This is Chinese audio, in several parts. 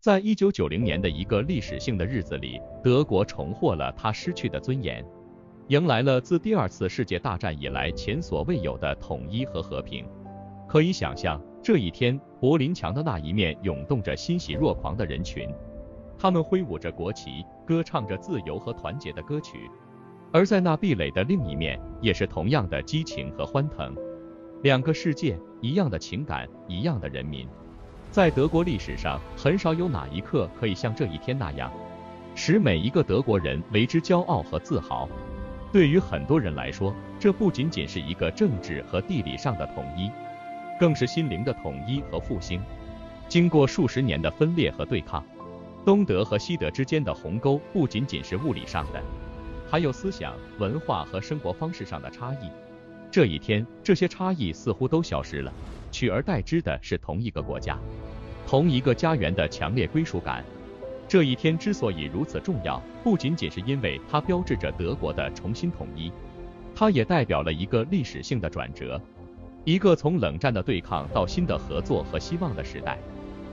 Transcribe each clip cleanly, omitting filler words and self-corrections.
在1990年的一个历史性的日子里，德国重获了它失去的尊严，迎来了自第二次世界大战以来前所未有的统一和和平。可以想象，这一天，柏林墙的那一面涌动着欣喜若狂的人群，他们挥舞着国旗，歌唱着自由和团结的歌曲。而在那壁垒的另一面，也是同样的激情和欢腾。两个世界，一样的情感，一样的人民。在德国历史上，很少有哪一刻可以像这一天那样，使每一个德国人为之骄傲和自豪。对于很多人来说，这不仅仅是一个政治和地理上的统一，更是心灵的统一和复兴。经过数十年的分裂和对抗，东德和西德之间的鸿沟不仅仅是物理上的，还有思想、文化和生活方式上的差异。这一天，这些差异似乎都消失了，取而代之的是同一个国家，同一个家园的强烈归属感。这一天之所以如此重要，不仅仅是因为它标志着德国的重新统一，它也代表了一个历史性的转折，一个从冷战的对抗到新的合作和希望的时代。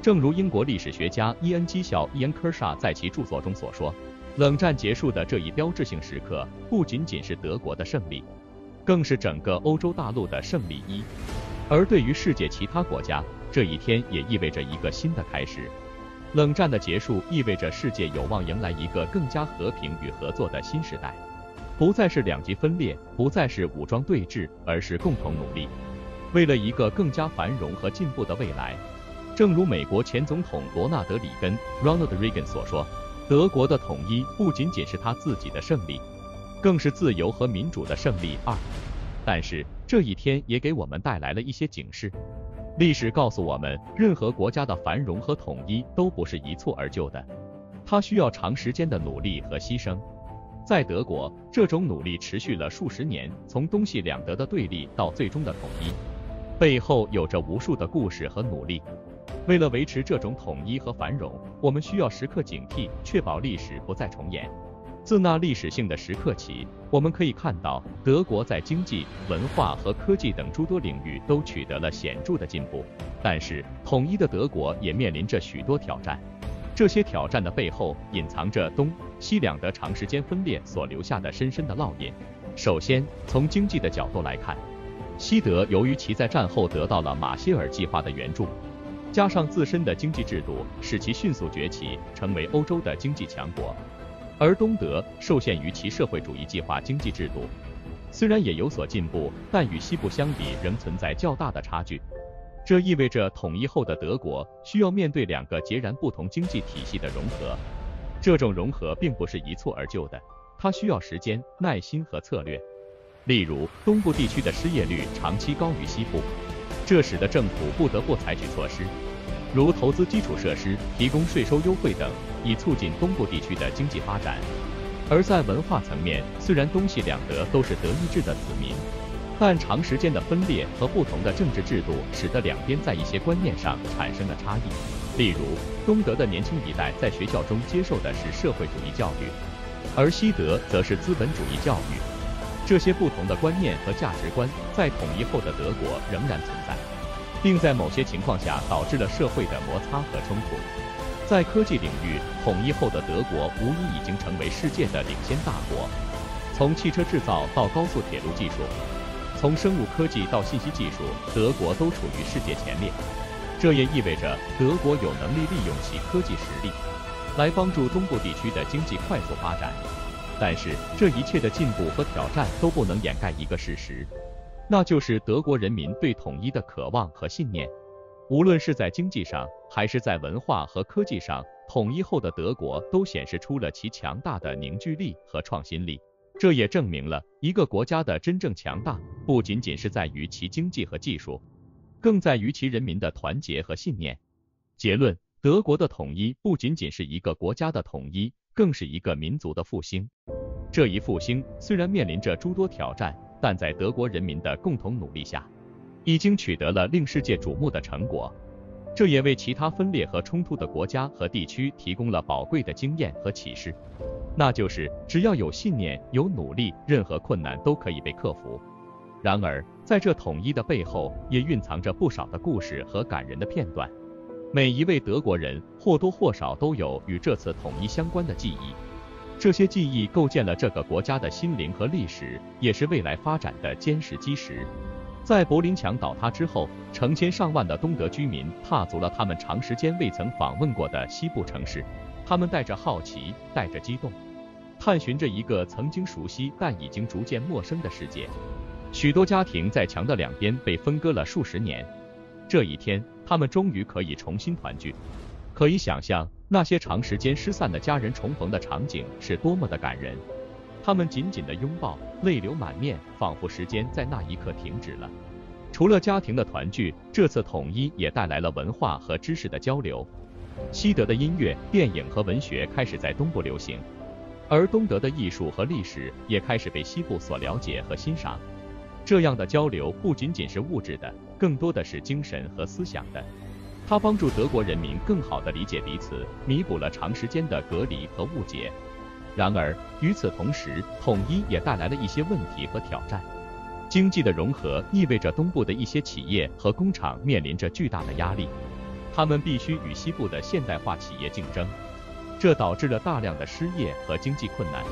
正如英国历史学家伊恩·基晓伊恩·科沙在其著作中所说，冷战结束的这一标志性时刻，不仅仅是德国的胜利，更是整个欧洲大陆的胜利。而对于世界其他国家，这一天也意味着一个新的开始。冷战的结束意味着世界有望迎来一个更加和平与合作的新时代，不再是两极分裂，不再是武装对峙，而是共同努力，为了一个更加繁荣和进步的未来。正如美国前总统罗纳德·里根 （Ronald Reagan） 所说，德国的统一不仅仅是他自己的胜利，更是自由和民主的胜利。但是这一天也给我们带来了一些警示。历史告诉我们，任何国家的繁荣和统一都不是一蹴而就的，它需要长时间的努力和牺牲。在德国，这种努力持续了数十年，从东西两德的对立到最终的统一，背后有着无数的故事和努力。为了维持这种统一和繁荣，我们需要时刻警惕，确保历史不再重演。自那历史性的时刻起，我们可以看到，德国在经济、文化和科技等诸多领域都取得了显著的进步。但是，统一的德国也面临着许多挑战，这些挑战的背后隐藏着东西两德长时间分裂所留下的深深的烙印。首先，从经济的角度来看，西德由于其在战后得到了马歇尔计划的援助，加上自身的经济制度，使其迅速崛起，成为欧洲的经济强国。而东德受限于其社会主义计划经济制度，虽然也有所进步，但与西部相比仍存在较大的差距。这意味着统一后的德国需要面对两个截然不同经济体系的融合。这种融合并不是一蹴而就的，它需要时间、耐心和策略。例如，东部地区的失业率长期高于西部，这使得政府不得不采取措施，如投资基础设施、提供税收优惠等，以促进东部地区的经济发展。而在文化层面，虽然东西两德都是德意志的子民，但长时间的分裂和不同的政治制度，使得两边在一些观念上产生了差异。例如，东德的年轻一代在学校中接受的是社会主义教育，而西德则是资本主义教育。这些不同的观念和价值观，在统一后的德国仍然存在，并在某些情况下导致了社会的摩擦和冲突。在科技领域，统一后的德国无疑已经成为世界的领先大国。从汽车制造到高速铁路技术，从生物科技到信息技术，德国都处于世界前列。这也意味着德国有能力利用其科技实力，来帮助东部地区的经济快速发展。但是，这一切的进步和挑战都不能掩盖一个事实，那就是德国人民对统一的渴望和信念。无论是在经济上，还是在文化和科技上，统一后的德国都显示出了其强大的凝聚力和创新力。这也证明了一个国家的真正强大，不仅仅是在于其经济和技术，更在于其人民的团结和信念。结论：德国的统一不仅仅是一个国家的统一，更是一个民族的复兴。这一复兴虽然面临着诸多挑战，但在德国人民的共同努力下，已经取得了令世界瞩目的成果。这也为其他分裂和冲突的国家和地区提供了宝贵的经验和启示，那就是只要有信念、有努力，任何困难都可以被克服。然而，在这统一的背后，也蕴藏着不少的故事和感人的片段。每一位德国人或多或少都有与这次统一相关的记忆，这些记忆构建了这个国家的心灵和历史，也是未来发展的坚实基石。在柏林墙倒塌之后，成千上万的东德居民踏足了他们长时间未曾访问过的西部城市，他们带着好奇，带着激动，探寻着一个曾经熟悉但已经逐渐陌生的世界。许多家庭在墙的两边被分割了数十年，这一天，他们终于可以重新团聚。可以想象，那些长时间失散的家人重逢的场景是多么的感人。他们紧紧的拥抱，泪流满面，仿佛时间在那一刻停止了。除了家庭的团聚，这次统一也带来了文化和知识的交流。西德的音乐、电影和文学开始在东部流行，而东德的艺术和历史也开始被西部所了解和欣赏。这样的交流不仅仅是物质的，更多的是精神和思想的。它帮助德国人民更好地理解彼此，弥补了长时间的隔离和误解。然而，与此同时，统一也带来了一些问题和挑战。经济的融合意味着东部的一些企业和工厂面临着巨大的压力，他们必须与西部的现代化企业竞争，这导致了大量的失业和经济困难。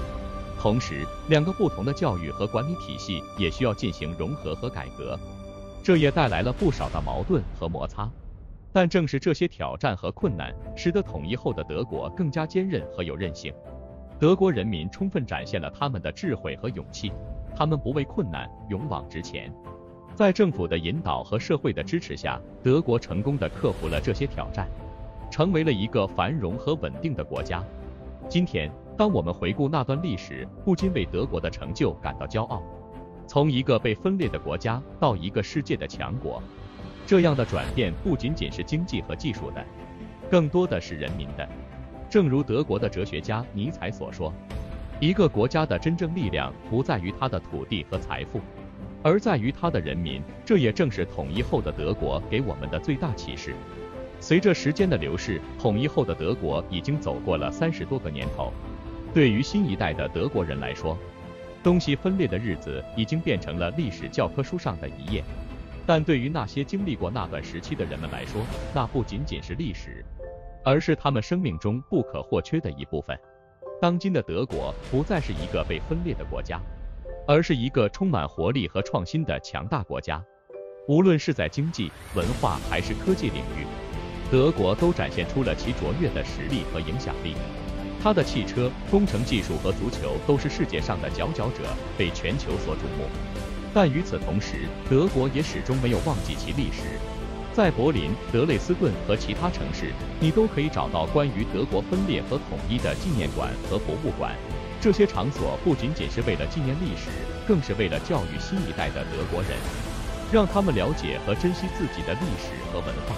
同时，两个不同的教育和管理体系也需要进行融合和改革，这也带来了不少的矛盾和摩擦。但正是这些挑战和困难，使得统一后的德国更加坚韧和有韧性。德国人民充分展现了他们的智慧和勇气，他们不畏困难，勇往直前。在政府的引导和社会的支持下，德国成功地克服了这些挑战，成为了一个繁荣和稳定的国家。今天，当我们回顾那段历史，不禁为德国的成就感到骄傲。从一个被分裂的国家到一个世界的强国，这样的转变不仅仅是经济和技术的，更多的是人民的。正如德国的哲学家尼采所说，一个国家的真正力量不在于它的土地和财富，而在于它的人民。这也正是统一后的德国给我们的最大启示。随着时间的流逝，统一后的德国已经走过了30多个年头。对于新一代的德国人来说，东西分裂的日子已经变成了历史教科书上的一页。但对于那些经历过那段时期的人们来说，那不仅仅是历史，而是他们生命中不可或缺的一部分。当今的德国不再是一个被分裂的国家，而是一个充满活力和创新的强大国家。无论是在经济、文化还是科技领域，德国都展现出了其卓越的实力和影响力。它的汽车、工程技术和足球都是世界上的佼佼者，被全球所瞩目。但与此同时，德国也始终没有忘记其历史。在柏林、德累斯顿和其他城市，你都可以找到关于德国分裂和统一的纪念馆和博物馆。这些场所不仅仅是为了纪念历史，更是为了教育新一代的德国人，让他们了解和珍惜自己的历史和文化。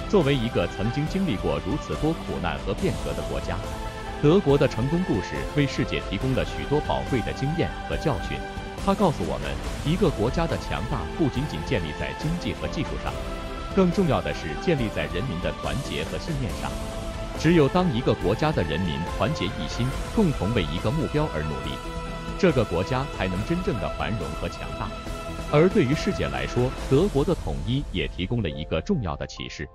作为一个曾经经历过如此多苦难和变革的国家，德国的成功故事为世界提供了许多宝贵的经验和教训。它告诉我们，一个国家的强大不仅仅建立在经济和技术上，更重要的是建立在人民的团结和信念上。只有当一个国家的人民团结一心，共同为一个目标而努力，这个国家才能真正的繁荣和强大。而对于世界来说，德国的统一也提供了一个重要的启示，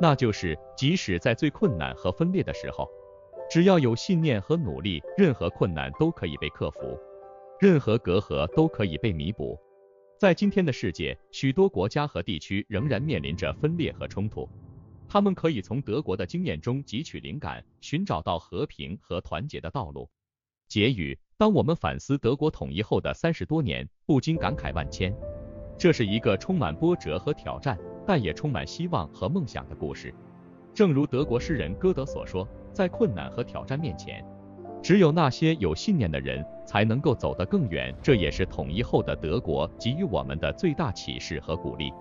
那就是即使在最困难和分裂的时候，只要有信念和努力，任何困难都可以被克服，任何隔阂都可以被弥补。在今天的世界，许多国家和地区仍然面临着分裂和冲突，他们可以从德国的经验中汲取灵感，寻找到和平和团结的道路。结语：当我们反思德国统一后的30多年，不禁感慨万千。这是一个充满波折和挑战，但也充满希望和梦想的故事。正如德国诗人歌德所说，在困难和挑战面前，只有那些有信念的人才能够走得更远。这也是统一后的德国给予我们的最大启示和鼓励。